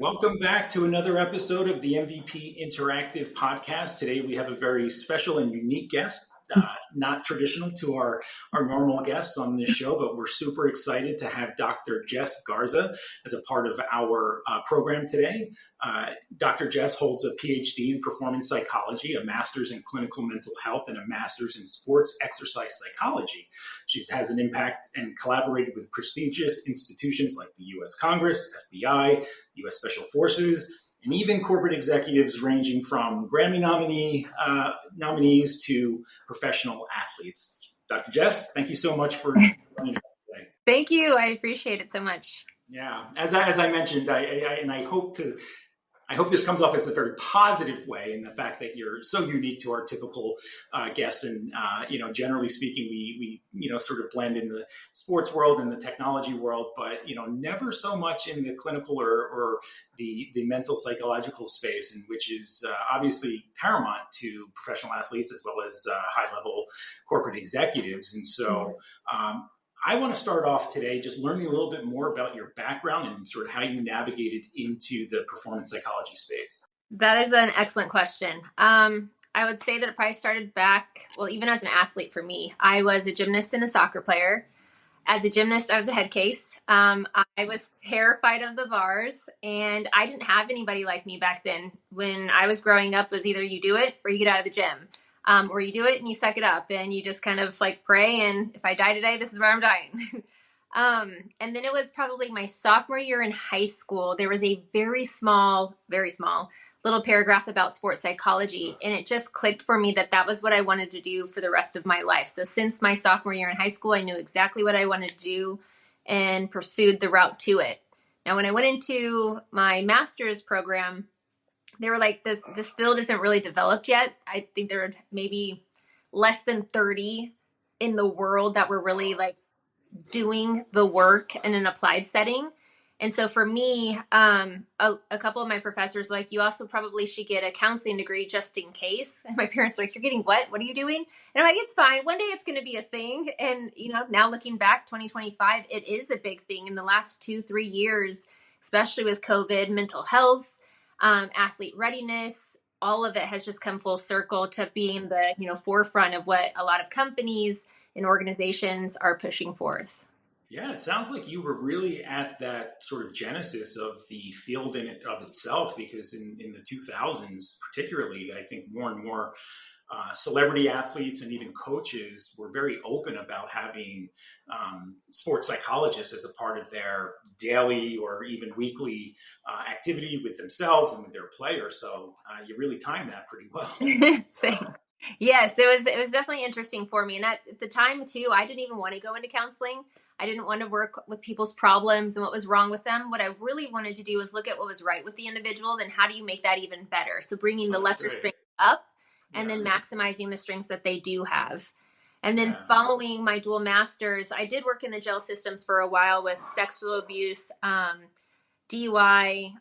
Welcome back to another episode of the MVP Interactive Podcast. Today we have a very special and unique guest, not traditional to our normal guests on this show, but we're super excited to have Dr. Jess Garza as a part of our program today. Dr. Jess holds a PhD in performance psychology, a master's in clinical mental health, and a master's in sports exercise psychology. She has an impact and collaborated with prestigious institutions like the U.S. Congress, FBI, U.S. Special Forces, and even corporate executives ranging from Grammy nominees to professional athletes. Dr. Jess, thank you so much for joining us today. Thank you. I appreciate it so much. Yeah, as I mentioned, I hope this comes off as a very positive way in the fact that you're so unique to our typical guests. And, generally speaking, we sort of blend in the sports world and the technology world, but, never so much in the clinical or the mental psychological space, in which is obviously paramount to professional athletes as well as high level corporate executives. And so, I want to start off today just learning a little bit more about your background and sort of how you navigated into the performance psychology space. That is an excellent question. I would say that it probably started back, even as an athlete for me. I was a gymnast and a soccer player. As a gymnast, I was a head case. I was terrified of the bars, and I didn't have anybody like me back then. When I was growing up, it was either you do it or you get out of the gym. Or you do it and you suck it up and you just kind of like pray. And if I die today, this is where I'm dying. And then it was probably my sophomore year in high school. There was a very small little paragraph about sports psychology. And it just clicked for me that was what I wanted to do for the rest of my life. So since my sophomore year in high school, I knew exactly what I wanted to do and pursued the route to it. Now, when I went into my master's program, they were like, this field isn't really developed yet. I think there are maybe less than 30 in the world that were really like doing the work in an applied setting. And so for me, a couple of my professors were like, you also probably should get a counseling degree just in case. And my parents were like, you're getting what? What are you doing? And I'm like, it's fine. One day it's going to be a thing. And, now looking back, 2025, it is a big thing in the last 2-3 years, especially with COVID, mental health, athlete readiness, all of it has just come full circle to being the forefront of what a lot of companies and organizations are pushing forth. Yeah, it sounds like you were really at that sort of genesis of the field in and of itself, because in the 2000s, particularly, I think more and more celebrity athletes and even coaches were very open about having sports psychologists as a part of their daily or even weekly activity with themselves and with their players. So you really timed that pretty well. Yes, it was definitely interesting for me. And at the time too, I didn't even want to go into counseling. I didn't want to work with people's problems and what was wrong with them. What I really wanted to do was look at what was right with the individual. Then how do you make that even better? So bringing the lesser strengths up and then maximizing the strengths that they do have. And then following my dual masters, I did work in the jail systems for a while with sexual abuse, DUI,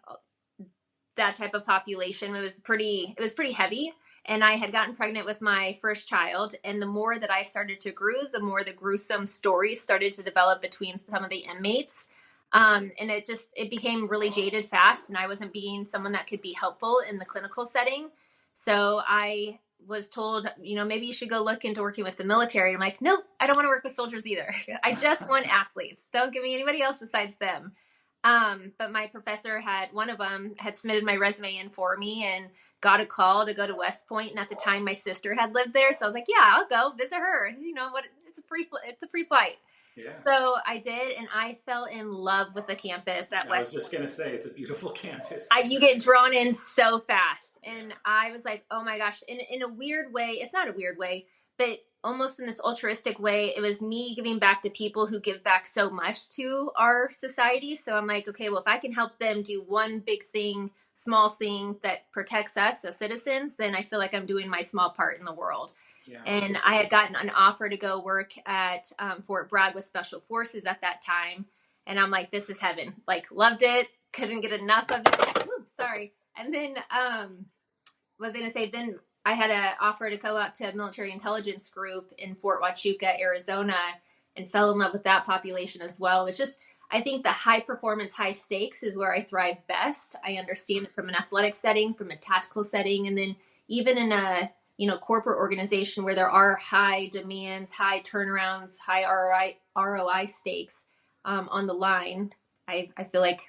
that type of population. It was pretty heavy. And I had gotten pregnant with my first child. And the more that I started to grow, the more the gruesome stories started to develop between some of the inmates. And it became really jaded fast. And I wasn't being someone that could be helpful in the clinical setting. So I was told, maybe you should go look into working with the military. I'm like, nope, I don't want to work with soldiers either. I just want athletes. Don't give me anybody else besides them. But my professor one of them had submitted my resume in for me and got a call to go to West Point. And at the time my sister had lived there. So I was like, yeah, I'll go visit her. It's a free flight. Yeah. So I did, and I fell in love with the campus at West Point. I was just going to say, it's a beautiful campus. You get drawn in so fast. And I was like, oh my gosh, in a weird way, it's not a weird way, but almost in this altruistic way, it was me giving back to people who give back so much to our society. So I'm like, okay, well, if I can help them do one big thing, small thing that protects us as citizens, then I feel like I'm doing my small part in the world. Yeah. And I had gotten an offer to go work at Fort Bragg with Special Forces at that time. And I'm like, this is heaven. Like, loved it. Couldn't get enough of it. Ooh, sorry. And then then I had an offer to go out to a military intelligence group in Fort Huachuca, Arizona, and fell in love with that population as well. It's just, I think the high performance, high stakes is where I thrive best. I understand it from an athletic setting, from a tactical setting, and then even in a corporate organization where there are high demands, high turnarounds, high ROI stakes on the line. I feel like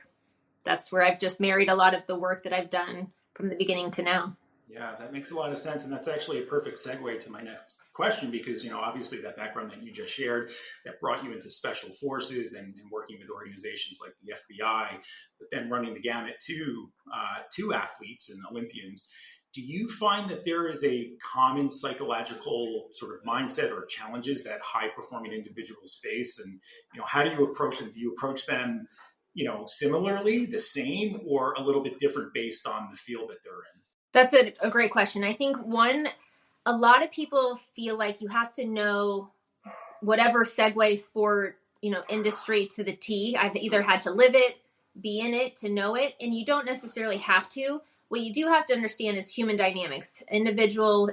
that's where I've just married a lot of the work that I've done from the beginning to now. Yeah, that makes a lot of sense. And that's actually a perfect segue to my next question, because, obviously that background that you just shared that brought you into special forces and working with organizations like the FBI, but then running the gamut to athletes and Olympians. Do you find that there is a common psychological sort of mindset or challenges that high performing individuals face? And, how do you approach them? Do you approach them, similarly, the same, or a little bit different based on the field that they're in? That's a great question. I think a lot of people feel like you have to know whatever segue sport, industry to the T. I've either had to live it, be in it to know it, and you don't necessarily have to. What you do have to understand is human dynamics, individual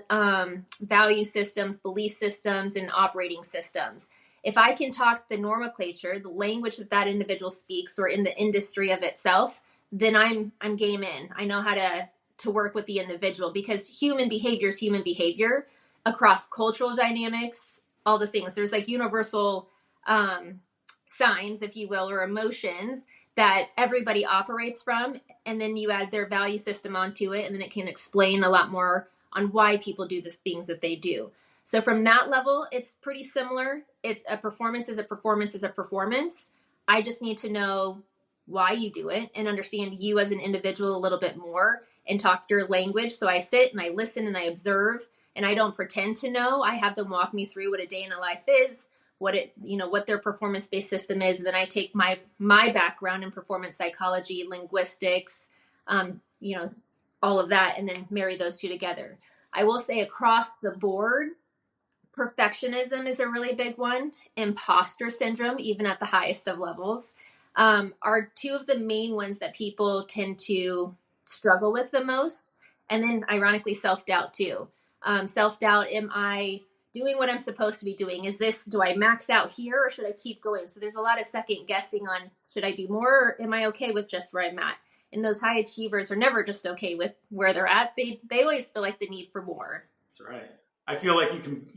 value systems, belief systems, and operating systems. If I can talk the nomenclature, the language that individual speaks, or in the industry of itself, then I'm game in. I know how to work with the individual, because human behavior is human behavior across cultural dynamics, all the things. There's like universal signs, if you will, or emotions that everybody operates from. And then you add their value system onto it, and then it can explain a lot more on why people do the things that they do. So from that level, it's pretty similar. It's a performance is a performance is a performance. I just need to know why you do it and understand you as an individual a little bit more and talk your language. So I sit and I listen and I observe, and I don't pretend to know. I have them walk me through what a day in a life is, what their performance-based system is. And then I take my background in performance psychology, linguistics, all of that, and then marry those two together. I will say across the board, perfectionism is a really big one. Imposter syndrome, even at the highest of levels, are two of the main ones that people tend to struggle with the most. And then ironically, self-doubt too. Self-doubt, am I doing what I'm supposed to be doing? Do I max out here, or should I keep going? So there's a lot of second guessing on, should I do more, or am I okay with just where I'm at? And those high achievers are never just okay with where they're at. They always feel like the need for more. That's right. I feel like you can,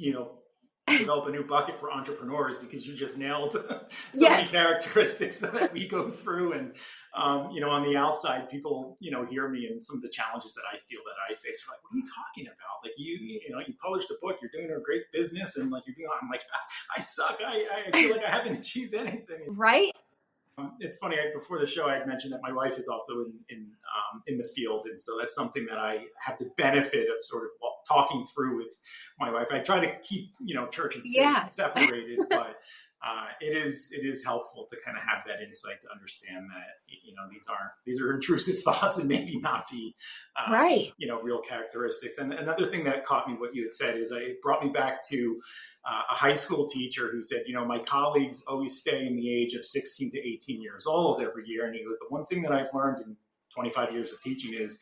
develop a new bucket for entrepreneurs, because you just nailed so many characteristics that we go through. And, on the outside, people, hear me and some of the challenges that I feel that I face. They're like, what are you talking about? Like, you published a book, you're doing a great business, and like, I'm like, I suck. I feel like I haven't achieved anything. Right. It's funny. Before the show, I had mentioned that my wife is also in the field, and so that's something that I have the benefit of sort of talking through with my wife. I try to keep church and state separated, but it is helpful to kind of have that insight to understand that these are intrusive thoughts and maybe not be right. Real characteristics. And another thing that caught me, what you had said, is it brought me back to a high school teacher who said, my colleagues always stay in the age of 16 to 18 years old every year. And he goes, the one thing that I've learned in 25 years of teaching is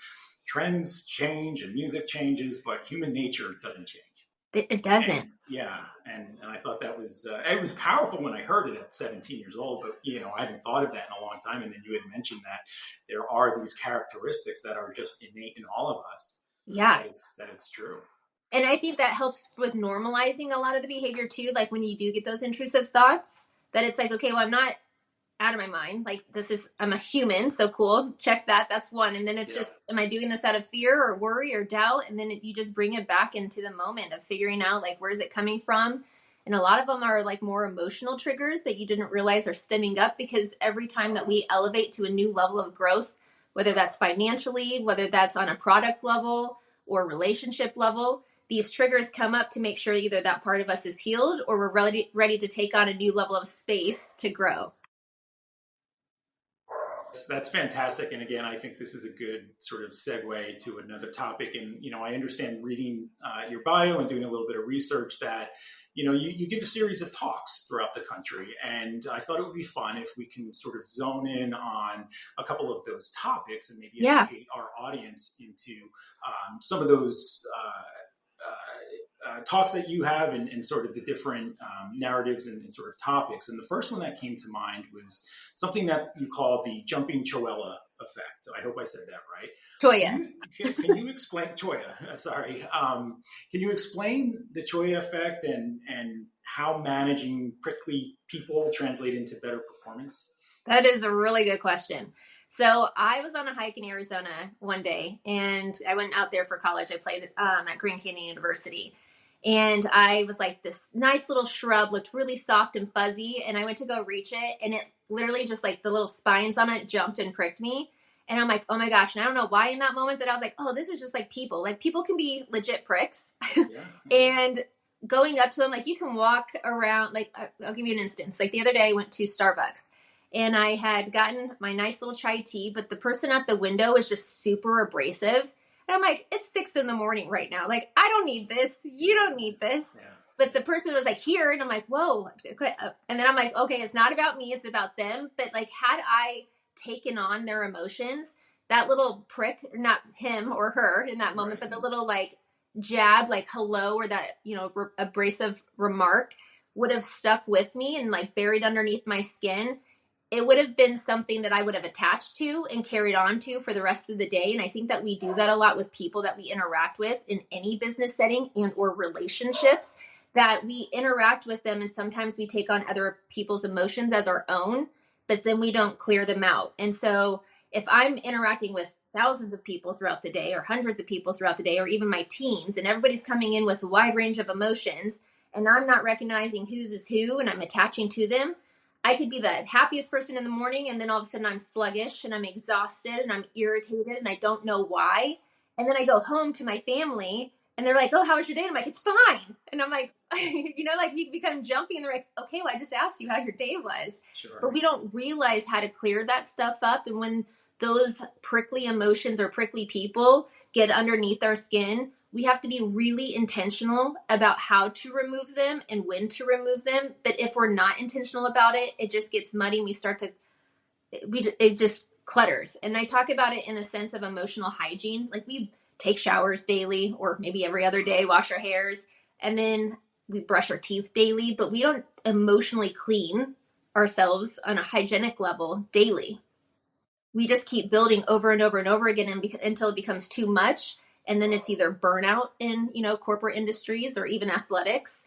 trends change and music changes, but human nature doesn't change. It doesn't. And I thought that was it was powerful when I heard it at 17 years old, but I hadn't thought of that in a long time. And then you had mentioned that there are these characteristics that are just innate in all of us. Yeah, that it's true. And I think that helps with normalizing a lot of the behavior too. Like when you do get those intrusive thoughts, that it's like, okay, well, I'm not out of my mind. Like I'm a human. So cool. Check that. That's one. And then it's just, am I doing this out of fear or worry or doubt? And then you just bring it back into the moment of figuring out like, where's it coming from? And a lot of them are like more emotional triggers that you didn't realize are stemming up, because every time that we elevate to a new level of growth, whether that's financially, whether that's on a product level or relationship level, these triggers come up to make sure either that part of us is healed or we're ready to take on a new level of space to grow. That's fantastic. And again, I think this is a good sort of segue to another topic. And, I understand reading your bio and doing a little bit of research that, you give a series of talks throughout the country. And I thought it would be fun if we can sort of zone in on a couple of those topics and maybe educate our audience into some of those talks that you have and sort of the different narratives and sort of topics. And the first one that came to mind was something that you call the jumping Cholla effect. I hope I said that right. Cholla. Can you explain Cholla? Sorry. Can you explain the Cholla effect and how managing prickly people translate into better performance? That is a really good question. So I was on a hike in Arizona one day, and I went out there for college. I played at Grand Canyon University. And I was like, this nice little shrub looked really soft and fuzzy. And I went to go reach it, and it literally just like the little spines on it jumped and pricked me. And I'm like, oh my gosh. And I don't know why in that moment that I was like, oh, this is just like people. Like people can be legit pricks. Yeah. And going up to them, like you can walk around, like I'll give you an instance. Like the other day I went to Starbucks. And I had gotten my nice little chai tea, but the person at the window was just super abrasive. And I'm like, it's 6 a.m. right now. Like, I don't need this. You don't need this. Yeah. But the person was like, here. And I'm like, whoa. And then I'm like, okay, it's not about me. It's about them. But like, had I taken on their emotions, that little prick, not him or her in that moment, right. But the little like jab, like hello, or that, abrasive remark would have stuck with me and like buried underneath my skin. It would have been something that I would have attached to and carried on to for the rest of the day. And I think that we do that a lot with people that we interact with in any business setting and or relationships, that we interact with them. And sometimes we take on other people's emotions as our own, but then we don't clear them out. And so if I'm interacting with thousands of people throughout the day or hundreds of people throughout the day, or even my teams, and everybody's coming in with a wide range of emotions, and I'm not recognizing whose is who and I'm attaching to them, I could be the happiest person in the morning, and then all of a sudden I'm sluggish and I'm exhausted and I'm irritated and I don't know why. And then I go home to my family and they're like, oh, how was your day? And I'm like, it's fine. And I'm like, like we become jumpy and they're like, okay, well, I just asked you how your day was. Sure. But we don't realize how to clear that stuff up. And when those prickly emotions or prickly people get underneath our skin, we have to be really intentional about how to remove them and when to remove them. But if we're not intentional about it, it just gets muddy and it just clutters. And I talk about it in a sense of emotional hygiene. Like we take showers daily, or maybe every other day, wash our hairs, and then we brush our teeth daily, but we don't emotionally clean ourselves on a hygienic level daily. We just keep building over and over and over again until it becomes too much. And then it's either burnout in, corporate industries or even athletics.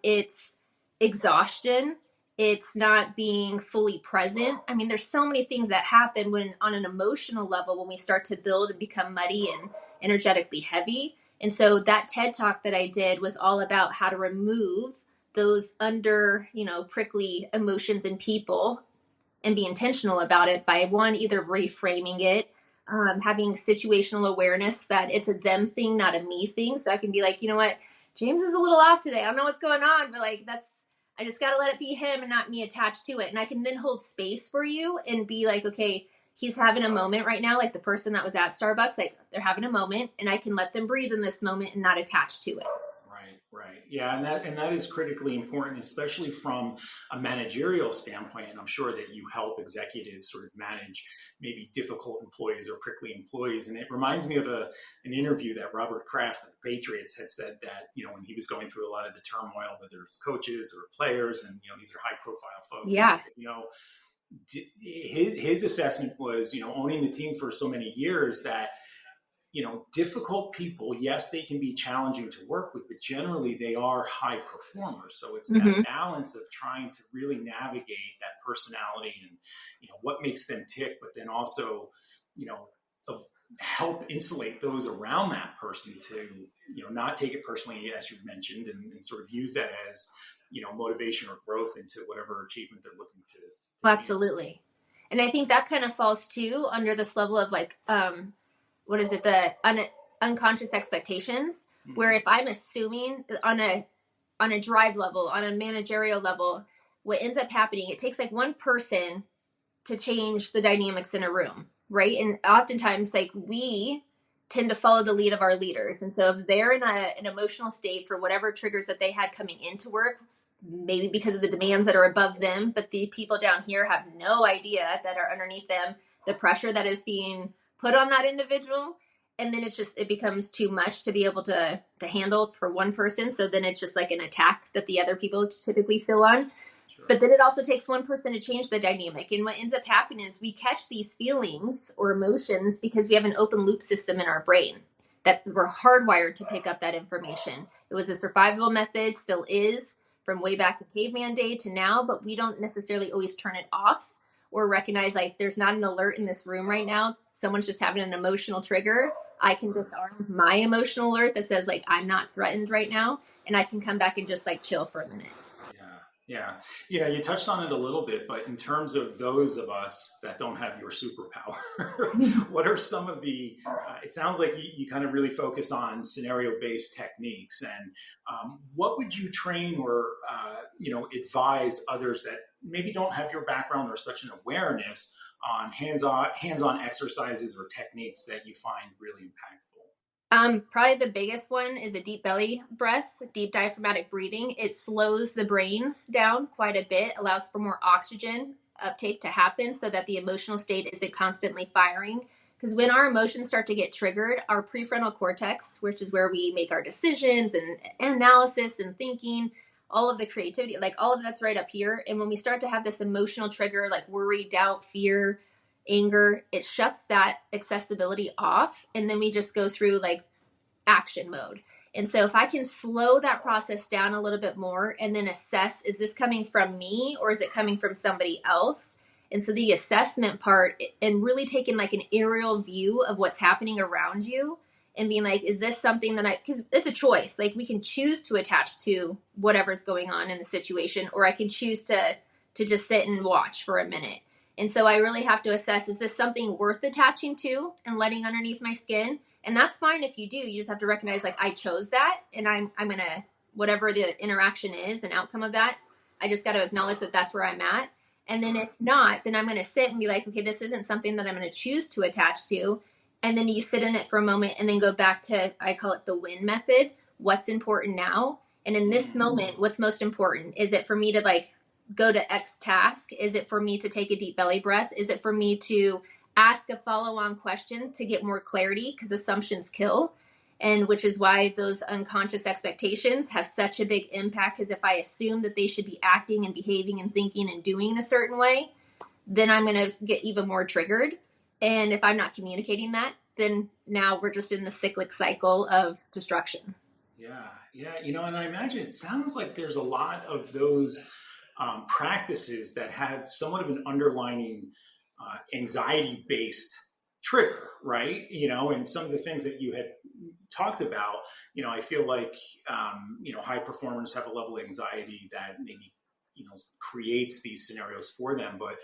It's exhaustion. It's not being fully present. I mean, there's so many things that happen when on an emotional level, when we start to build and become muddy and energetically heavy. And so that TED Talk that I did was all about how to remove those prickly emotions in people and be intentional about it by either reframing it, having situational awareness that it's a them thing, not a me thing. So I can be like, you know what, James is a little off today. I don't know what's going on, but like, I just got to let it be him and not me attached to it. And I can then hold space for you and be like, okay, he's having a moment right now. Like the person that was at Starbucks, like they're having a moment, and I can let them breathe in this moment and not attach to it. Right. Yeah. And that is critically important, especially from a managerial standpoint. And I'm sure that you help executives sort of manage maybe difficult employees or prickly employees. And it reminds me of an interview that Robert Kraft of the Patriots had said that, when he was going through a lot of the turmoil, whether it's coaches or players, and, these are high profile folks. Yeah. His assessment was, owning the team for so many years that, difficult people, yes, they can be challenging to work with, but generally they are high performers. So it's that balance of trying to really navigate that personality and, what makes them tick, but then also, of help insulate those around that person to, not take it personally, as you mentioned, and sort of use that as, motivation or growth into whatever achievement they're looking to. Absolutely. And I think that kind of falls too under this level of like, what is it? The unconscious expectations, where if I'm assuming on a drive level, on a managerial level, what ends up happening, it takes like one person to change the dynamics in a room, right? And oftentimes, like we tend to follow the lead of our leaders. And so if they're in an emotional state for whatever triggers that they had coming into work, maybe because of the demands that are above them, but the people down here have no idea that are underneath them, the pressure that is being put on that individual, and then it becomes too much to be able to handle for one person. So then it's just like an attack that the other people typically feel on. Sure. But then it also takes one person to change the dynamic. And what ends up happening is we catch these feelings or emotions because we have an open loop system in our brain that we're hardwired to pick up that information. It was a survival method, still is, from way back in caveman day to now, but we don't necessarily always turn it off or recognize like there's not an alert in this room right now. Someone's just having an emotional trigger. I can disarm my emotional alert that says like, I'm not threatened right now. And I can come back and just like chill for a minute. Yeah. You touched on it a little bit, but in terms of those of us that don't have your superpower, what are some of the, it sounds like you kind of really focus on scenario-based techniques, and what would you train or, advise others that maybe don't have your background or such an awareness on hands-on exercises or techniques that you find really impactful? Probably the biggest one is a deep belly breath, deep diaphragmatic breathing. It slows the brain down quite a bit, allows for more oxygen uptake to happen so that the emotional state isn't constantly firing. Because when our emotions start to get triggered, our prefrontal cortex, which is where we make our decisions and analysis and thinking, all of the creativity, like all of that's right up here. And when we start to have this emotional trigger, like worry, doubt, fear, anger, it shuts that accessibility off, and then we just go through like action mode. And so if I can slow that process down a little bit more and then assess, is this coming from me or is it coming from somebody else? And so the assessment part and really taking like an aerial view of what's happening around you and being like, is this something that because it's a choice. Like we can choose to attach to whatever's going on in the situation, or I can choose to just sit and watch for a minute. And so I really have to assess, is this something worth attaching to and letting underneath my skin? And that's fine if you do. You just have to recognize, like, I chose that, and I'm going to, whatever the interaction is and outcome of that, I just got to acknowledge that that's where I'm at. And then if not, then I'm going to sit and be like, okay, this isn't something that I'm going to choose to attach to. And then you sit in it for a moment and then go back to, I call it the win method. What's important now? And in this moment, what's most important? Is it for me to like go to X task? Is it for me to take a deep belly breath? Is it for me to ask a follow-on question to get more clarity? Because assumptions kill. And which is why those unconscious expectations have such a big impact. Because if I assume that they should be acting and behaving and thinking and doing in a certain way, then I'm going to get even more triggered. And if I'm not communicating that, then now we're just in the cyclic cycle of destruction. Yeah. And I imagine it sounds like there's a lot of those practices that have somewhat of an underlining anxiety-based trigger, right? And some of the things that you had talked about, I feel like, high performers have a level of anxiety that maybe, creates these scenarios for them. But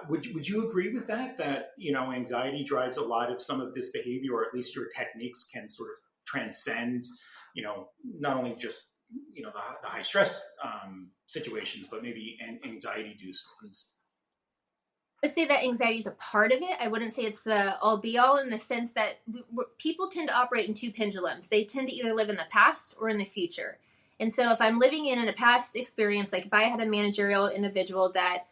would you agree with that, anxiety drives a lot of some of this behavior, or at least your techniques can sort of transcend, not only just, the high stress situations, but maybe anxiety-induced ones? I would say that anxiety is a part of it. I wouldn't say it's the all be all, in the sense that people tend to operate in two pendulums. They tend to either live in the past or in the future. And so if I'm living in a past experience, like if I had a managerial individual that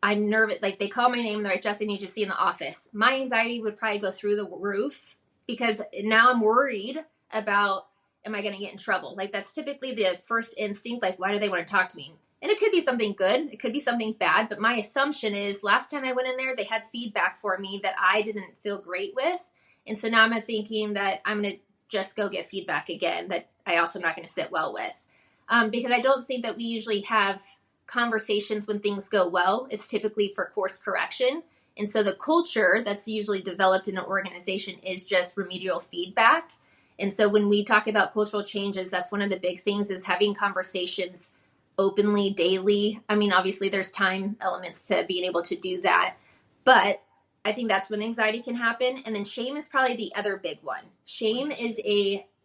I'm nervous, like they call my name, they're like, Jess, I need you to see in the office. My anxiety would probably go through the roof because now I'm worried about, am I going to get in trouble? Like that's typically the first instinct. Like, why do they want to talk to me? And it could be something good. It could be something bad. But my assumption is last time I went in there, they had feedback for me that I didn't feel great with. And so now I'm thinking that I'm going to just go get feedback again that I also am not going to sit well with. Because I don't think that we usually have conversations when things go well. It's typically for course correction. And so the culture that's usually developed in an organization is just remedial feedback. And so when we talk about cultural changes, that's one of the big things is having conversations openly, daily. I mean, obviously there's time elements to being able to do that, but I think that's when anxiety can happen. And then shame is probably the other big one. Shame is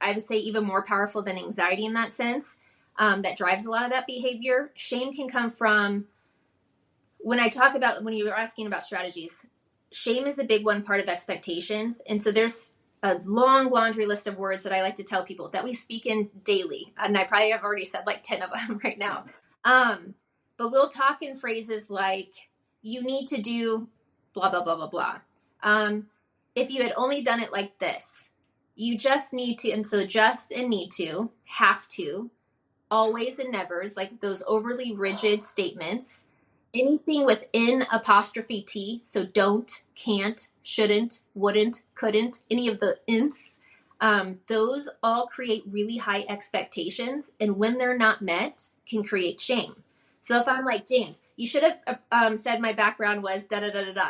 I would say even more powerful than anxiety in that sense, that drives a lot of that behavior. Shame can come from, when you were asking about strategies, shame is a big one part of expectations. And so there's a long laundry list of words that I like to tell people that we speak in daily. And I probably have already said like 10 of them right now. But we'll talk in phrases like, you need to do blah, blah, blah, blah, blah. If you had only done it like this, You just need to, and so just and need to, have to, always and nevers, like those overly rigid statements, anything within apostrophe T, so don't, can't, shouldn't, wouldn't, couldn't, any of the ints, those all create really high expectations, and when they're not met, can create shame. So if I'm like, James, you should have said my background was da da da da da.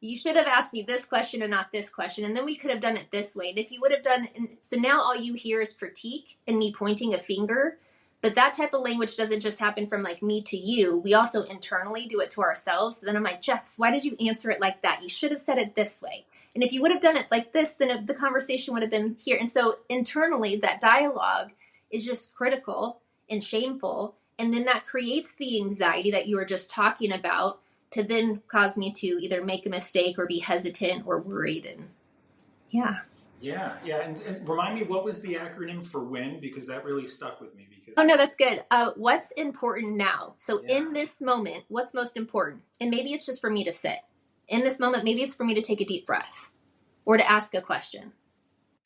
You should have asked me this question and not this question, and then we could have done it this way. And if you would have done, so now all you hear is critique and me pointing a finger. But that type of language doesn't just happen from like me to you. We also internally do it to ourselves. So then I'm like, Jess, why did you answer it like that? You should have said it this way. And if you would have done it like this, then the conversation would have been here. And so internally, that dialogue is just critical and shameful. And then that creates the anxiety that you were just talking about to then cause me to either make a mistake or be hesitant or worried. And yeah. Yeah. And remind me, what was the acronym for WIN? Because that really stuck with me. Because oh, no, that's good. What's important now? So in this moment, what's most important? And maybe it's just for me to sit. In this moment, maybe it's for me to take a deep breath or to ask a question.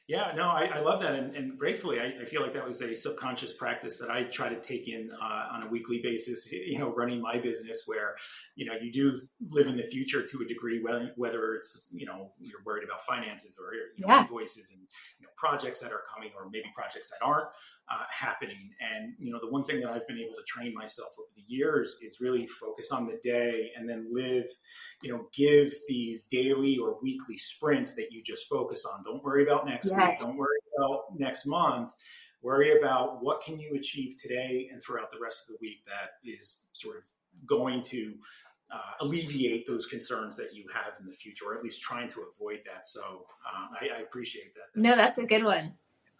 Yeah, no, I love that. And gratefully, I feel like that was a subconscious practice that I try to take in on a weekly basis, running my business where, you do live in the future to a degree, whether it's, you're worried about finances or invoices and, projects that are coming or maybe projects that aren't happening. And, the one thing that I've been able to train myself over the years is really focus on the day and then live, give these daily or weekly sprints that you just focus on. Don't worry about next week. Don't worry about next month. Worry about what can you achieve today and throughout the rest of the week that is sort of going to alleviate those concerns that you have in the future, or at least trying to avoid that. So I appreciate that. No, that's a good one.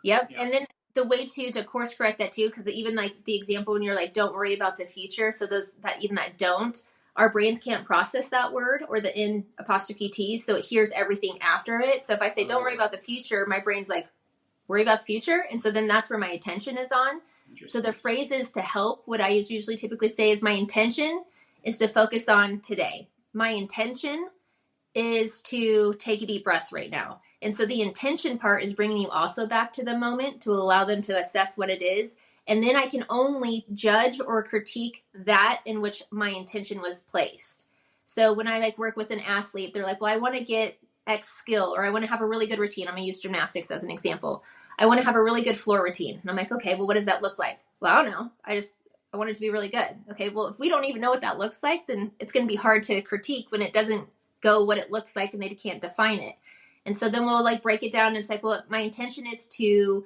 Yep. Yeah. And then the way to course correct that too, because even like the example when you're like, don't worry about the future. So those that don't, our brains can't process that word or the in apostrophe T. So it hears everything after it. So if I say, don't worry about the future, my brain's like, worry about the future. And so then that's where my attention is on. So the phrases to help, what I usually typically say is my intention is to focus on today. My intention is to take a deep breath right now. And so the intention part is bringing you also back to the moment to allow them to assess what it is. And then I can only judge or critique that in which my intention was placed. So when I work with an athlete, they're like, well, I want to get X skill, or I want to have a really good routine. I'm going to use gymnastics as an example. I want to have a really good floor routine. And I'm like, okay, well, what does that look like? Well, I don't know. I want it to be really good. Okay, well, if we don't even know what that looks like, then it's going to be hard to critique when it doesn't go what it looks like and they can't define it. And so then we'll break it down and it's like, well, my intention is to,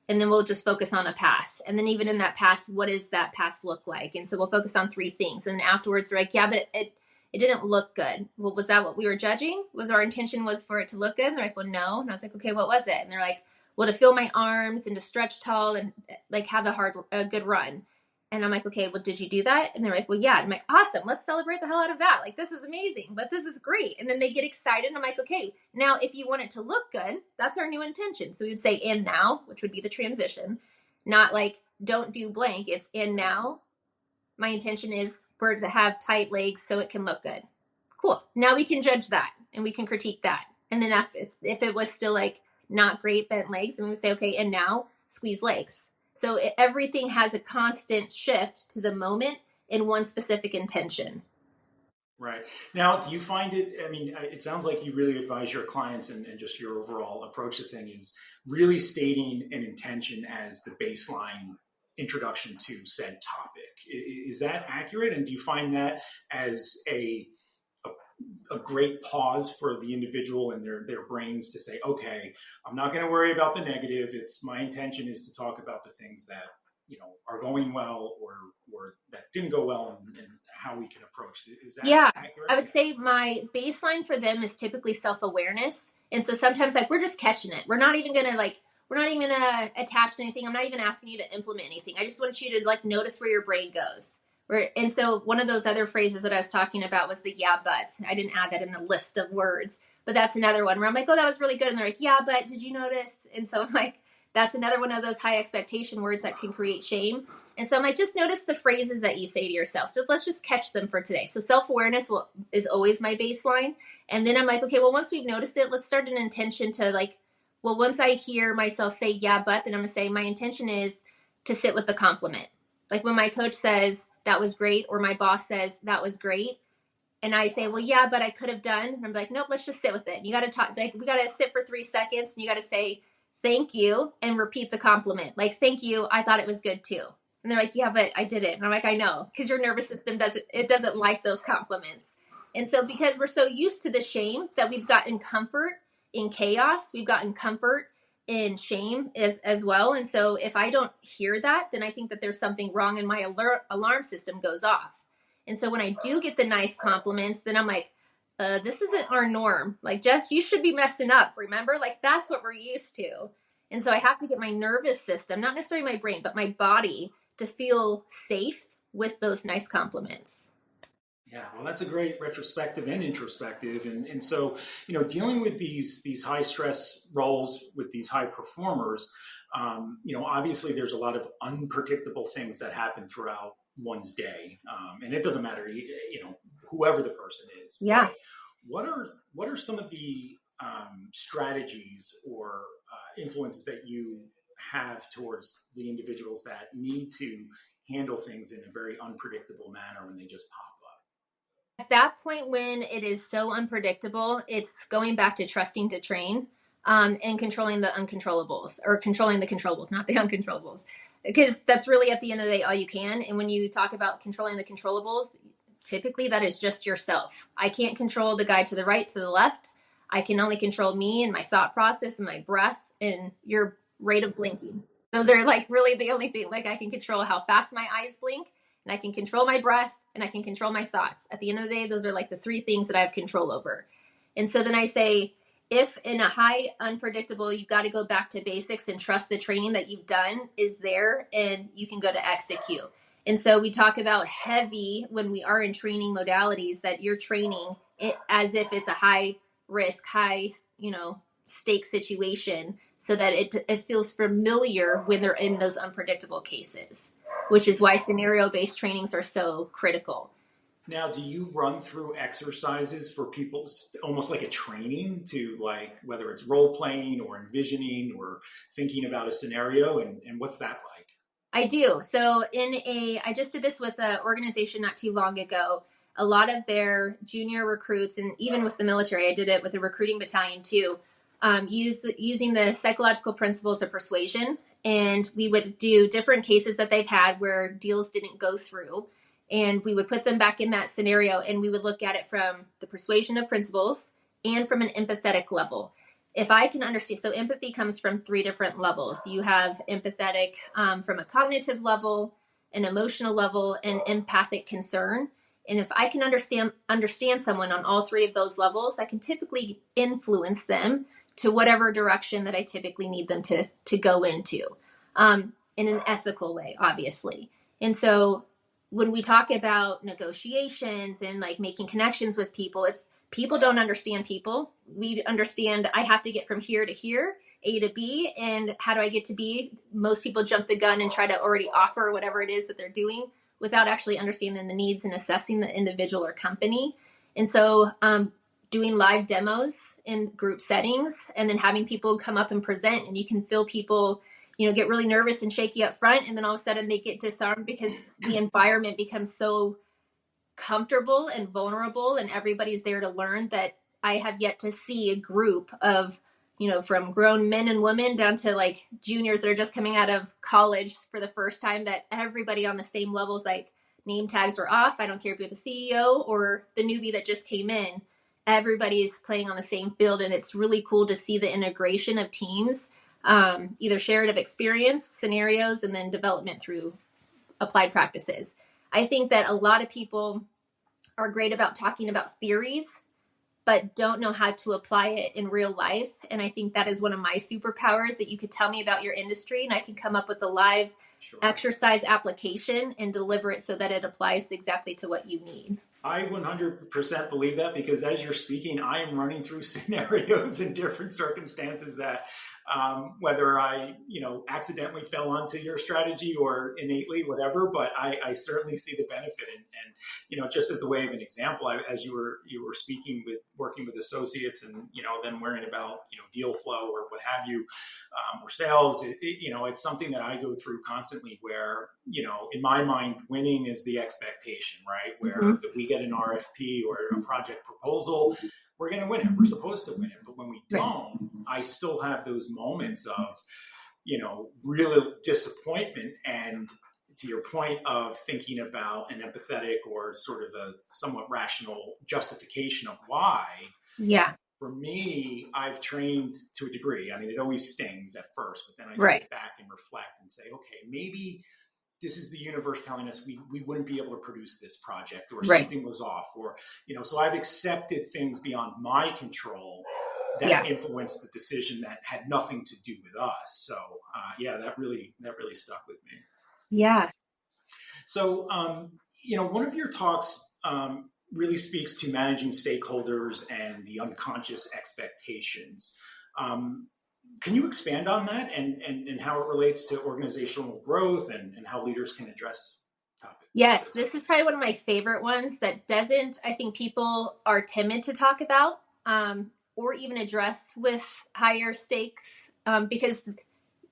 and then we'll just focus on a pass. And then even in that pass, what does that pass look like? And so we'll focus on 3 things. And then afterwards they're like, yeah, but it didn't look good. Well, was that what we were judging? Was our intention was for it to look good? And they're like, well, no. And I was like, okay, what was it? And they're like, well, to feel my arms and to stretch tall and have a good run. And I'm like, okay, well, did you do that? And they're like, well, yeah. And I'm like, awesome. Let's celebrate the hell out of that. This is amazing, but this is great. And then they get excited. And I'm like, okay, now if you want it to look good, that's our new intention. So we would say, and now, which would be the transition, not don't do blank. It's and now. My intention is for it to have tight legs so it can look good. Cool. Now we can judge that and we can critique that. And then if it was still not great bent legs, then we would say, okay, and now squeeze legs. So everything has a constant shift to the moment in one specific intention. Right. Now, do you find it, it sounds like you really advise your clients and just your overall approach to things is really stating an intention as the baseline introduction to said topic. Is that accurate? And do you find that as a great pause for the individual and their brains to say, okay, I'm not going to worry about the negative. My intention is to talk about the things that, are going well or that didn't go well and how we can approach it. Is that accurate? I would say my baseline for them is typically self-awareness. And so sometimes we're just catching it. We're not even going to we're not even going to attach to anything. I'm not even asking you to implement anything. I just want you to notice where your brain goes. And so one of those other phrases that I was talking about was the yeah, but. I didn't add that in the list of words, but that's another one where I'm like, oh, that was really good. And they're like, yeah, but did you notice? And so I'm like, that's another one of those high expectation words that can create shame. And so I'm like, just notice the phrases that you say to yourself. So let's just catch them for today. So self-awareness is always my baseline. And then I'm like, okay, well, once we've noticed it, let's start an intention to well, once I hear myself say, yeah, but, then I'm going to say my intention is to sit with the compliment. Like when my coach says that was great, or my boss says that was great, and I say, well, yeah, but I could have done. And I'm like, nope, let's just sit with it. You got to talk, like, we got to sit for 3 seconds, and you got to say, thank you, and repeat the compliment. Like, thank you, I thought it was good too. And they're like, yeah, but I didn't. And I'm like, I know, because your nervous system doesn't like those compliments. And so because we're so used to the shame that we've gotten comfort in chaos, we've gotten comfort in shame as well. And so if I don't hear that, then I think that there's something wrong, and my alarm system goes off. And so when I do get the nice compliments, then I'm like, this isn't our norm. Like, Jess, you should be messing up. Remember, like, that's what we're used to. And so I have to get my nervous system, not necessarily my brain, but my body, to feel safe with those nice compliments. Yeah, well, that's a great retrospective and introspective. And so, dealing with these high stress roles with these high performers, obviously there's a lot of unpredictable things that happen throughout one's day. And it doesn't matter, whoever the person is. Yeah. But what are some of the strategies or influences that you have towards the individuals that need to handle things in a very unpredictable manner when they just pop up? At that point, when it is so unpredictable, it's going back to trusting to train, and controlling the uncontrollables, or controlling the controllables, not the uncontrollables, because that's really at the end of the day all you can. And when you talk about controlling the controllables, typically that is just yourself. I can't control the guy to the right, to the left. I can only control me and my thought process and my breath and your rate of blinking. Those are like really the only thing. Like, I can control how fast my eyes blink, and I can control my breath, and I can control my thoughts. At the end of the day, those are like the 3 things that I have control over. And so then I say, if in a high unpredictable, you've got to go back to basics and trust the training that you've done is there, and you can go to execute. And so we talk about heavy when we are in training modalities, that you're training it as if it's a high risk, high, stake situation, so that it feels familiar when they're in those unpredictable cases, which is why scenario-based trainings are so critical. Now, do you run through exercises for people, almost like a training to, like, whether it's role playing or envisioning or thinking about a scenario, and what's that like? I do. So I just did this with an organization not too long ago. A lot of their junior recruits, and even with the military, I did it with a recruiting battalion too, using the psychological principles of persuasion. And we would do different cases that they've had where deals didn't go through. And we would put them back in that scenario, and we would look at it from the persuasion of principles and from an empathetic level. If I can understand, so empathy comes from 3 different levels. You have empathetic from a cognitive level, an emotional level, and empathic concern. And if I can understand someone on all 3 of those levels, I can typically influence them to whatever direction that I typically need them to go into, in an ethical way, obviously. And so when we talk about negotiations and like making connections with people, it's people don't understand people. We understand I have to get from here to here, A to B, and how do I get to B? Most people jump the gun and try to already offer whatever it is that they're doing without actually understanding the needs and assessing the individual or company. And so doing live demos in group settings, and then having people come up and present, and you can feel people get really nervous and shaky up front, and then all of a sudden they get disarmed because the environment becomes so comfortable and vulnerable, and everybody's there to learn. That I have yet to see a group of, from grown men and women down to like juniors that are just coming out of college for the first time, that everybody on the same levels, like name tags are off. I don't care if you're the CEO or the newbie that just came in, everybody's playing on the same field. And it's really cool to see the integration of teams, either shared of experience, scenarios, and then development through applied practices. I think that a lot of people are great about talking about theories, but don't know how to apply it in real life. And I think that is one of my superpowers, that you could tell me about your industry and I can come up with a live exercise application and deliver it so that it applies exactly to what you need. I 100% believe that, because as you're speaking, I am running through scenarios in different circumstances that, whether I, accidentally fell onto your strategy or innately, whatever, but I certainly see the benefit. And just as a way of an example, as you were speaking with working with associates and, then worrying about, deal flow or what have you, or sales, it's something that I go through constantly where, in my mind, winning is the expectation, right? Where if we get an RFP or a project proposal, we're going to win it. We're supposed to win it. But when we don't, I still have those moments of, real disappointment. And to your point of thinking about an empathetic or sort of a somewhat rational justification of why. Yeah. For me, I've trained to a degree. I mean, it always stings at first, but then I sit back and reflect and say, okay, maybe this is the universe telling us we wouldn't be able to produce this project, or something was off, or, so I've accepted things beyond my control that influenced the decision that had nothing to do with us. So, that really stuck with me. Yeah. So, one of your talks, really speaks to managing stakeholders and the unconscious expectations. Can you expand on that and how it relates to organizational growth and how leaders can address topics? Yes, this is probably one of my favorite ones that I think people are timid to talk about, or even address with higher stakes, because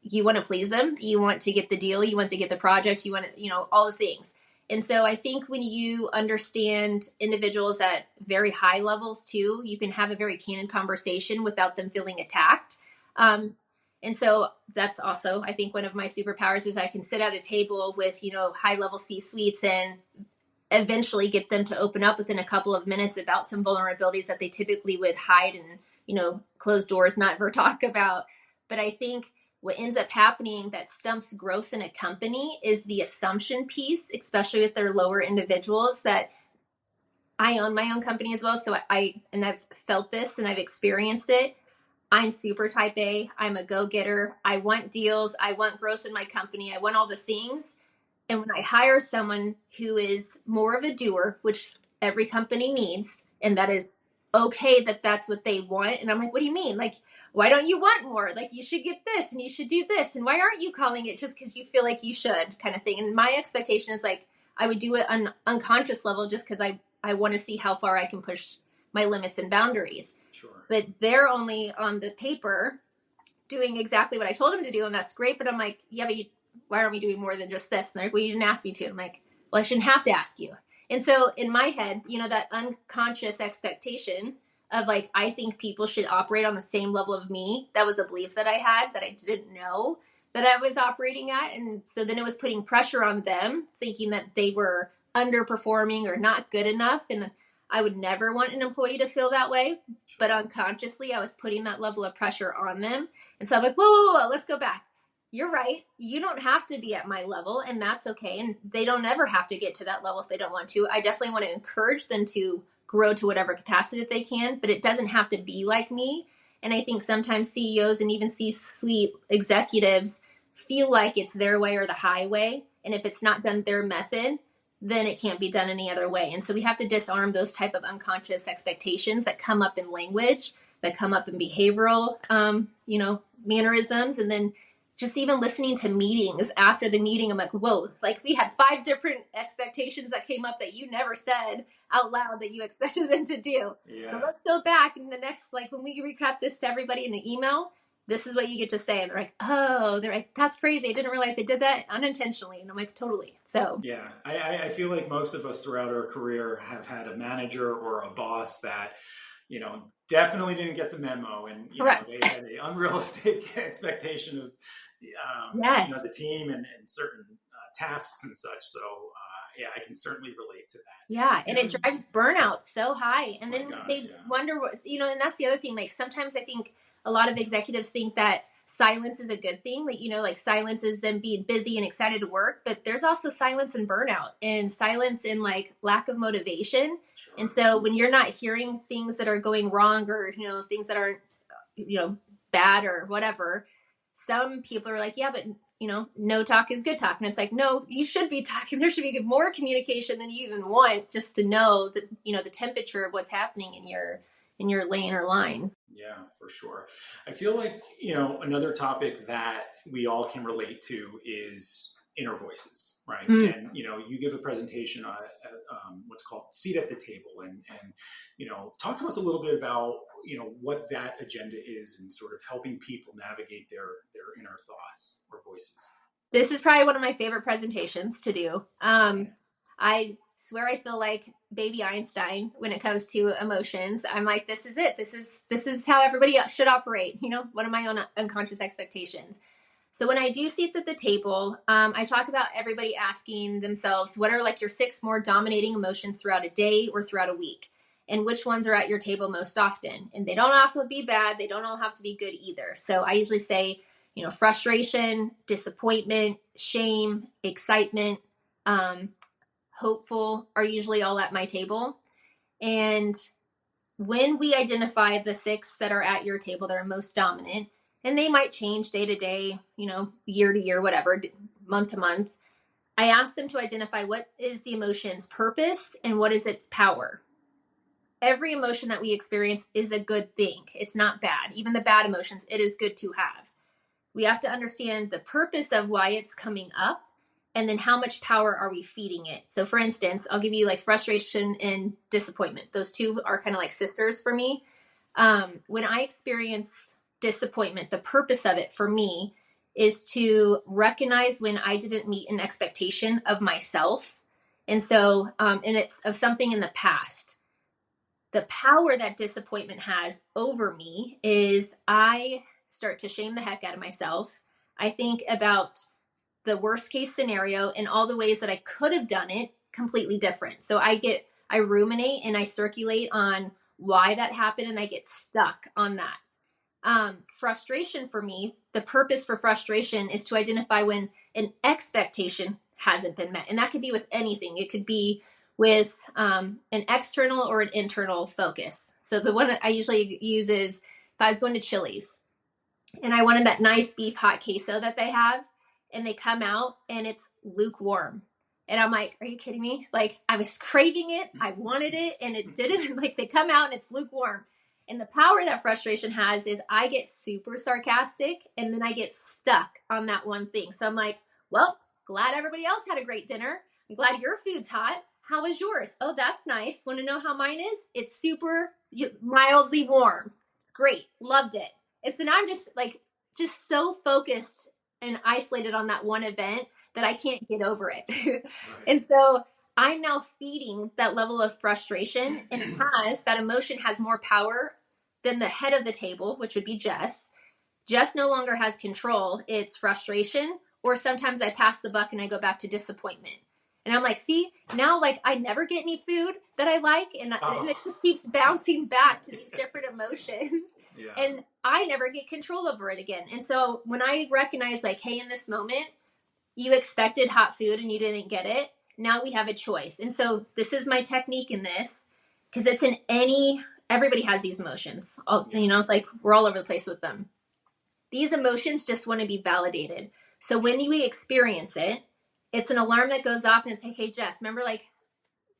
you want to please them. You want to get the deal. You want to get the project. You want to, all the things. And so I think when you understand individuals at very high levels too, you can have a very candid conversation without them feeling attacked. And so that's also, I think, one of my superpowers is I can sit at a table with, high level C-suites and eventually get them to open up within a couple of minutes about some vulnerabilities that they typically would hide and, closed doors, not ever talk about. But I think what ends up happening that stumps growth in a company is the assumption piece, especially with their lower individuals. That I own my own company as well. So I've felt this and I've experienced it. I'm super type A. I'm a go-getter. I want deals. I want growth in my company. I want all the things. And when I hire someone who is more of a doer, which every company needs, and that is okay that that's what they want. And I'm like, what do you mean? Like, why don't you want more? Like, you should get this and you should do this. And why aren't you calling it just because you feel like you should, kind of thing. And my expectation is like, I would do it on unconscious level just because I want to see how far I can push my limits and boundaries. Sure. But they're only on the paper doing exactly what I told them to do. And that's great. But I'm like, yeah, but why aren't we doing more than just this? And they're like, well, you didn't ask me to. I'm like, well, I shouldn't have to ask you. And so in my head, that unconscious expectation of like, I think people should operate on the same level of me. That was a belief that I had that I didn't know that I was operating at. And so then it was putting pressure on them, thinking that they were underperforming or not good enough. And I would never want an employee to feel that way. But unconsciously, I was putting that level of pressure on them. And so I'm like, whoa, let's go back. You're right. You don't have to be at my level, and that's okay. And they don't ever have to get to that level if they don't want to. I definitely want to encourage them to grow to whatever capacity that they can, but it doesn't have to be like me. And I think sometimes CEOs and even C-suite executives feel like it's their way or the highway. And if it's not done their method, then it can't be done any other way. And so we have to disarm those type of unconscious expectations that come up in language, that come up in behavioral, mannerisms. And then just even listening to meetings after the meeting, I'm like, whoa, like we had 5 different expectations that came up that you never said out loud that you expected them to do. Yeah. So let's go back. And the next, like when we recap this to everybody in the email, this is what you get to say. And they're like, oh, that's crazy. I didn't realize I did that unintentionally. And I'm like, totally. So yeah, I feel like most of us throughout our career have had a manager or a boss that, definitely didn't get the memo, and they had an unrealistic expectation of the team and certain tasks and such. So I can certainly relate to that. Yeah, and it drives burnout so high, and then wonder what and that's the other thing. Like sometimes I think a lot of executives think that silence is a good thing. Like silence is them being busy and excited to work, but there's also silence and burnout, and silence and like lack of motivation. Sure. And so when you're not hearing things that are going wrong or, things that aren't, bad or whatever, some people are like, yeah, but no talk is good talk. And it's like, no, you should be talking. There should be more communication than you even want, just to know that, the temperature of what's happening in your lane or line. Yeah, for sure. I feel like, another topic that we all can relate to is inner voices, right? And, you give a presentation at what's called Seat at the Table. And talk to us a little bit about, what that agenda is and sort of helping people navigate their inner thoughts or voices. This is probably one of my favorite presentations to do. I swear I feel like baby Einstein when it comes to emotions. I'm like, this is it. This is how everybody should operate. One of my own unconscious expectations. So when I do Seats at the Table, I talk about everybody asking themselves, what are like your 6 more dominating emotions throughout a day or throughout a week? And which ones are at your table most often? And they don't have to be bad. They don't all have to be good either. So I usually say, frustration, disappointment, shame, excitement, hopeful are usually all at my table. And when we identify the 6 that are at your table that are most dominant, and they might change day to day, year to year, whatever, month to month, I ask them to identify what is the emotion's purpose and what is its power. Every emotion that we experience is a good thing. It's not bad. Even the bad emotions, it is good to have. We have to understand the purpose of why it's coming up, and then how much power are we feeding it. So for instance, I'll give you like frustration and disappointment. Those 2 are kind of like sisters for me. When I experience disappointment, the purpose of it for me is to recognize when I didn't meet an expectation of myself. And so, and it's of something in the past. The power that disappointment has over me is I start to shame the heck out of myself. I think about the worst case scenario and all the ways that I could have done it completely different. So I ruminate and I circulate on why that happened, and I get stuck on that. Frustration for me, the purpose for frustration is to identify when an expectation hasn't been met. And that could be with anything. It could be with an external or an internal focus. So the one that I usually use is if I was going to Chili's and I wanted that nice beef hot queso that they have, and they come out and it's lukewarm. And I'm like, are you kidding me? Like, I was craving it, I wanted it, and it didn't. Like, they come out and it's lukewarm. And the power that frustration has is I get super sarcastic, and then I get stuck on that one thing. So I'm like, well, glad everybody else had a great dinner. I'm glad your food's hot. How was yours? Oh, that's nice. Want to know how mine is? It's super mildly warm. It's great. Loved it. And so now I'm just so focused and isolated on that one event that I can't get over it. Right. And so I'm now feeding that level of frustration, and that emotion has more power than the head of the table, which would be Jess. Jess no longer has control. It's frustration, or sometimes I pass the buck and I go back to disappointment. And I'm like, see, now like I never get any food that I like, and it just keeps bouncing back to these different emotions. Yeah. And I never get control over it again. And so when I recognize like, hey, in this moment, you expected hot food and you didn't get it. Now we have a choice. And so this is my technique in this, because it's in everybody has these emotions. Like we're all over the place with them. These emotions just want to be validated. So when we experience it, it's an alarm that goes off and it's like, hey, Jess, remember like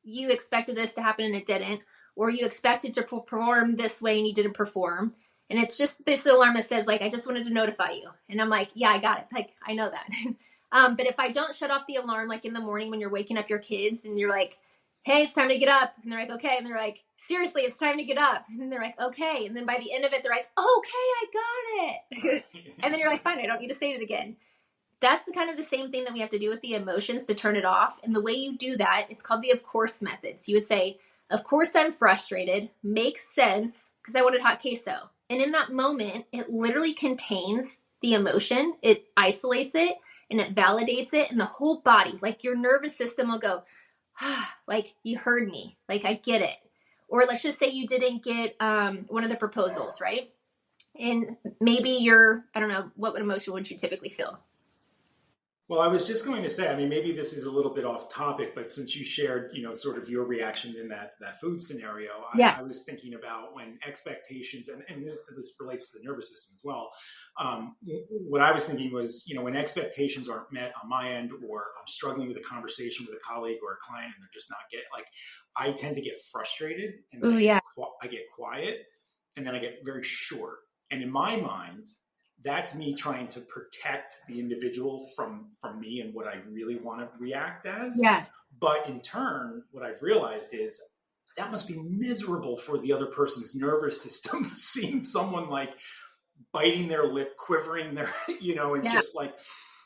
you expected this to happen and it didn't, or you expected to perform this way and you didn't perform. And it's just this alarm that says like, I just wanted to notify you. And I'm like, yeah, I got it. Like, I know that. But if I don't shut off the alarm, like in the morning when you're waking up your kids and you're like, hey, it's time to get up. And they're like, okay. And they're like, seriously, it's time to get up. And they're like, okay. And then by the end of it, they're like, okay, I got it. And then you're like, fine, I don't need to say it again. That's kind of the same thing that we have to do with the emotions to turn it off. And the way you do that, it's called the of course method. So you would say, of course I'm frustrated, makes sense, because I wanted hot queso. And in that moment, it literally contains the emotion. It isolates it and it validates it. And the whole body, like your nervous system will go, like you heard me, like I get it. Or let's just say you didn't get one of the proposals, right? And maybe I don't know, what emotion would you typically feel? Well, I was just going to say, I mean, maybe this is a little bit off topic, but since you shared, sort of your reaction in that food scenario, Yeah. I was thinking about when expectations, and this relates to the nervous system as well. What I was thinking was, when expectations aren't met on my end, or I'm struggling with a conversation with a colleague or a client, and they're just not getting, like, I tend to get frustrated, and then Ooh, yeah. I get quiet, and then I get very short. And in my mind, that's me trying to protect the individual from me and what I really want to react as. Yeah. But in turn, what I've realized is that must be miserable for the other person's nervous system, seeing someone like biting their lip, quivering their, and Yeah. just like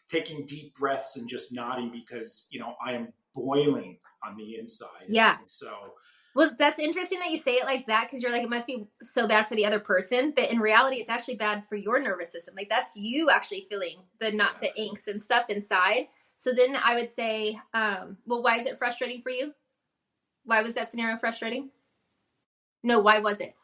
taking deep breaths and just nodding because, I am boiling on the inside. Yeah. And so, well, that's interesting that you say it like that, because you're like, it must be so bad for the other person. But in reality, it's actually bad for your nervous system. Like, that's you actually feeling the angst and stuff inside. So then I would say, well, why is it frustrating for you? Why was that scenario frustrating? No, why was it?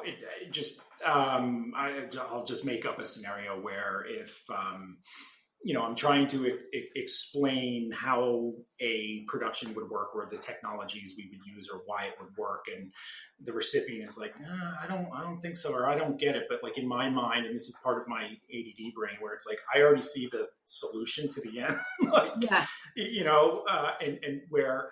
it just, I'll just make up a scenario where if, I'm trying to explain how a production would work, or the technologies we would use, or why it would work, and the recipient is like, I don't think so, or I don't get it. But like in my mind, and this is part of my ADD brain, where it's like I already see the solution to the end, like Yeah. and where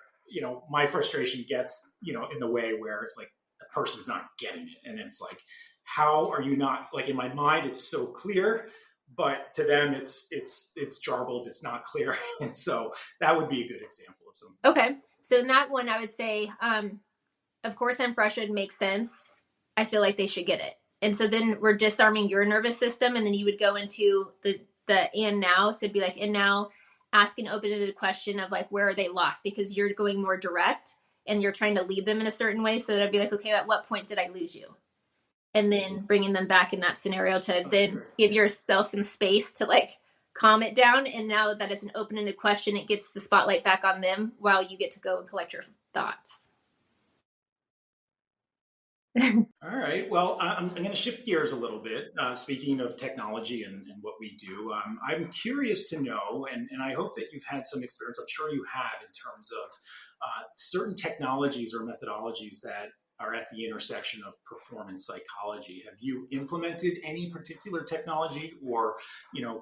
my frustration gets in the way where it's like the person's not getting it, and it's like, how are you not, like, in my mind it's so clear, but to them it's jarbled, it's not clear. And so that would be a good example of something. Okay. So in that one, I would say, of course, I'm frustrated, makes sense. I feel like they should get it. And so then we're disarming your nervous system, and then you would go into the and now. So it'd be like, and now ask an open-ended question of like, where are they lost? Because you're going more direct and you're trying to lead them in a certain way. So it'd be like, okay, at what point did I lose you? And then bringing them back in that scenario to then give yourself some space to like calm it down. And now that it's an open-ended question, it gets the spotlight back on them while you get to go and collect your thoughts. All right. Well, I'm going to shift gears a little bit. Speaking of technology and what we do, I'm curious to know, and I hope that you've had some experience, I'm sure you have, in terms of certain technologies or methodologies that are at the intersection of performance psychology. Have you implemented any particular technology, or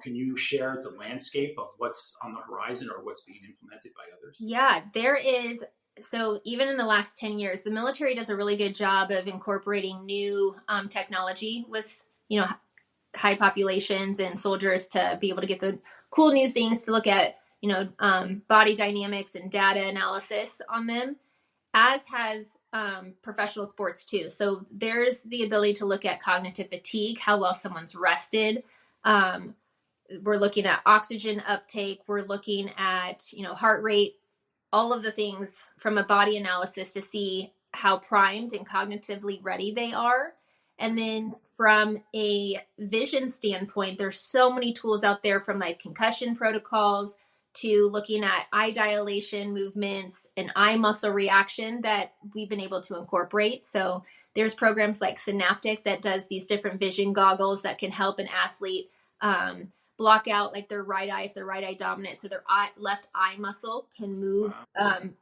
can you share the landscape of what's on the horizon or what's being implemented by others? Yeah, there is. So even in the last 10 years, the military does a really good job of incorporating new technology with, high populations and soldiers to be able to get the cool new things to look at, body dynamics and data analysis on them, as has professional sports too. So there's the ability to look at cognitive fatigue, how well someone's rested. We're looking at oxygen uptake. We're looking at, heart rate, all of the things from a body analysis to see how primed and cognitively ready they are. And then from a vision standpoint, there's so many tools out there, from like concussion protocols to looking at eye dilation movements and eye muscle reaction that we've been able to incorporate. So there's programs like Synaptic that does these different vision goggles that can help an athlete block out like their right eye if they're right eye dominant, so their left eye muscle can move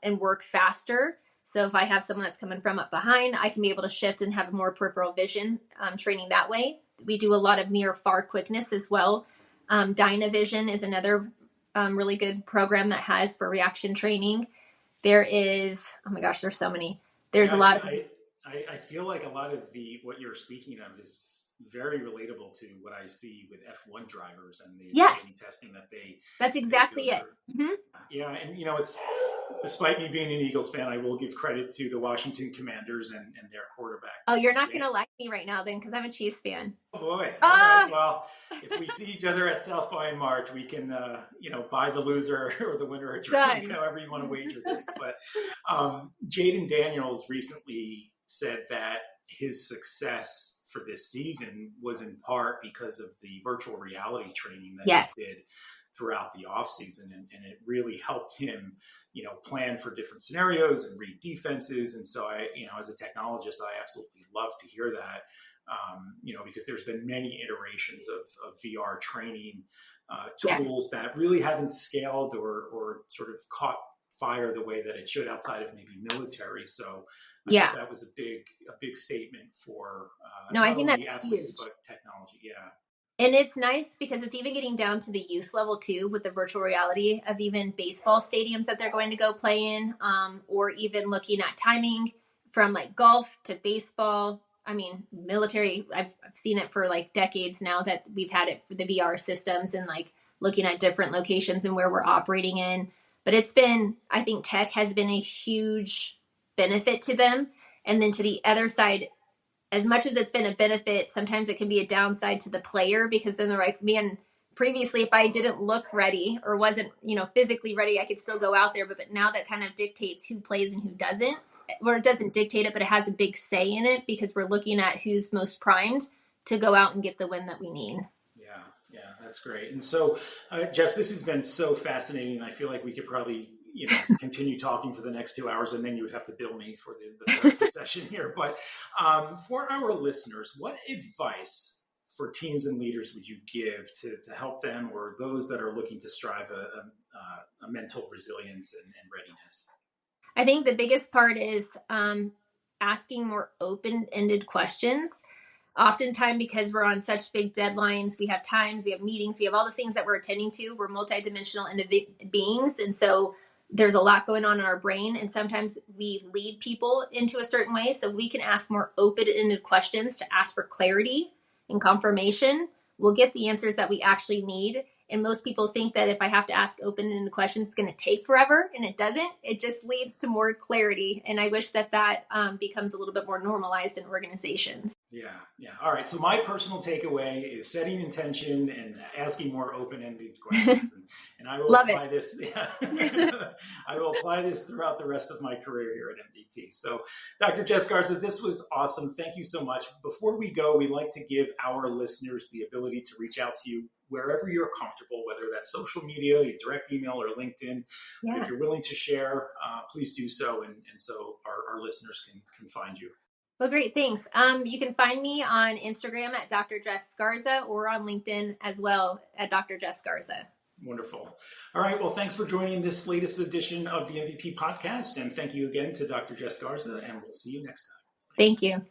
and work faster. So if I have someone that's coming from up behind, I can be able to shift and have more peripheral vision training that way. We do a lot of near far quickness as well. Dynavision is another really good program that has for reaction training. There is, oh my gosh, there's so many. There's a lot of. I feel like a lot of what you're speaking of is very relatable to what I see with F1 drivers and the testing that they. That's exactly it. Mm-hmm. Yeah, and it's, despite me being an Eagles fan, I will give credit to the Washington Commanders and their quarterback. Oh, you're not going to like me right now then, because I'm a Chiefs fan. Oh boy! All right. Well, if we see each other at South by in March, we can buy the loser or the winner a drink, however you want to wager this. But Jaden Daniels recently said that his success for this season was in part because of the virtual reality training that he did throughout the off season. And it really helped him, plan for different scenarios and read defenses. And so I, as a technologist, I absolutely love to hear that. because there's been many iterations of VR training Yes. tools that really haven't scaled or sort of caught fire the way that it should outside of maybe military. So I Yeah. thought that was a big statement for No, I not think only that's athletes, huge. but technology. Yeah. And it's nice because it's even getting down to the youth level too, with the virtual reality of even baseball stadiums that they're going to go play in, or even looking at timing from like golf to baseball. I mean, military, I've seen it for like decades now that we've had it for the VR systems and like looking at different locations and where we're operating in. But it's been, I think tech has been a huge benefit to them. And then to the other side, as much as it's been a benefit, sometimes it can be a downside to the player because then they're like, man, previously if I didn't look ready or wasn't, physically ready, I could still go out there. But now that kind of dictates who plays and who doesn't, or it doesn't dictate it, but it has a big say in it because we're looking at who's most primed to go out and get the win that we need. Yeah, that's great. And so, Jess, this has been so fascinating. I feel like we could probably continue talking for the next 2 hours, and then you would have to bill me for the therapy session here. But for our listeners, what advice for teams and leaders would you give to help them or those that are looking to strive a mental resilience and readiness? I think the biggest part is asking more open-ended questions. Oftentimes, because we're on such big deadlines, we have times, we have meetings, we have all the things that we're attending to. We're multidimensional beings. And so there's a lot going on in our brain. And sometimes we lead people into a certain way. So we can ask more open-ended questions to ask for clarity and confirmation. We'll get the answers that we actually need. And most people think that if I have to ask open-ended questions, it's going to take forever. And it doesn't. It just leads to more clarity. And I wish that becomes a little bit more normalized in organizations. Yeah. All right. So my personal takeaway is setting intention and asking more open-ended questions. And I will apply this. Yeah, I will apply this throughout the rest of my career here at MVP. So Dr. Jess Garza, this was awesome. Thank you so much. Before we go, we like to give our listeners the ability to reach out to you wherever you're comfortable, whether that's social media, your direct email, or LinkedIn. Yeah. If you're willing to share, please do so. And so our listeners can find you. Well, great. Thanks. You can find me on Instagram at Dr. Jess Garza or on LinkedIn as well at Dr. Jess Garza. Wonderful. All right. Well, thanks for joining this latest edition of the MVP podcast. And thank you again to Dr. Jess Garza, and we'll see you next time. Thanks. Thank you.